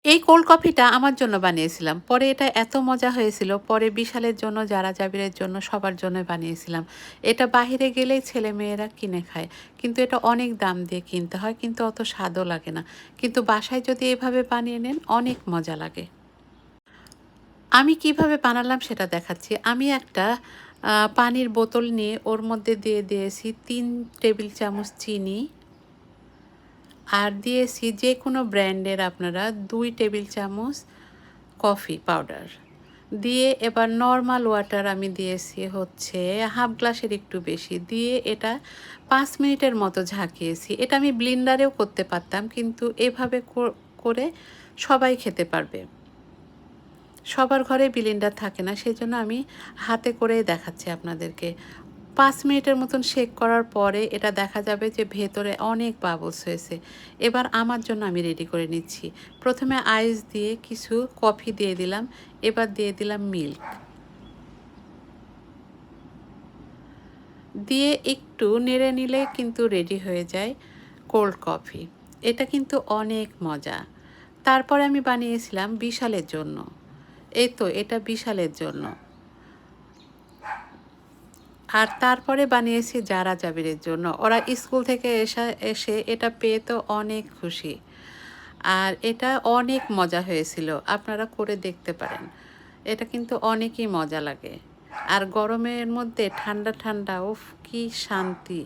এই কোল্ড কফিটা আমার জন্য বানিয়েছিলাম। পরে এটা এত মজা হয়েছিল, পরে বিশালের জন্য, যারা জাবিরের জন্য, সবার জন্যই বানিয়েছিলাম। এটা বাহিরে গেলেই ছেলেমেয়েরা কিনে খায়। কিন্তু এটা অনেক দাম দিয়ে কিনতে হয়, কিন্তু অত স্বাদও লাগে না। কিন্তু বাসায় যদি এভাবে বানিয়ে নেন, অনেক মজা লাগে। আমি কিভাবে বানালাম সেটা দেখাচ্ছি। আমি একটা পানির বোতল নিয়ে ওর মধ্যে দিয়ে দিয়েছি ৩ টেবিল চামচ চিনি, আর দিয়েছি যেকোনো ব্র্যান্ডের আপনারা ২ টেবিল চামচ কফি পাউডার। দিয়ে এবার নরমাল ওয়াটার আমি দিয়েছি হচ্ছে হাফ গ্লাসের একটু বেশি। দিয়ে এটা ৫ মিনিটের মতো ঝাঁকিয়েছি। এটা আমি ব্লেন্ডারেও করতে পারতাম, কিন্তু এভাবে করে সবাই খেতে পারবে। সবার ঘরে ব্লেন্ডার থাকে না, সেজন্য আমি হাতে করেই দেখাচ্ছি আপনাদেরকে। ৫ মিনিটের মতন শেক করার পরে এটা দেখা যাবে যে ভেতরে অনেক বাবলস হয়েছে। এবার আমার জন্য আমি রেডি করে নিচ্ছি। প্রথমে আইস দিয়ে কিছু কফি দিয়ে দিলাম, এবার দিয়ে দিলাম মিল্ক। দিয়ে একটু নেড়ে নিলে কিন্তু রেডি হয়ে যায় কোল্ড কফি। এটা কিন্তু অনেক মজা। তারপরে আমি বানিয়েছিলাম বিশালের জন্য। এই তো এটা বিশালের জন্য। আর তারপরে বানিয়েছি যারা জাবিরের জন্য। ওরা স্কুল থেকে এসে এটা পেয়ে তো অনেক খুশি। আর এটা অনেক মজা হয়েছিল। আপনারা করে দেখতে পারেন। এটা কিন্তু অনেকই মজা লাগে। আর গরমের মধ্যে ঠান্ডা ঠান্ডা, উফ কি শান্তি!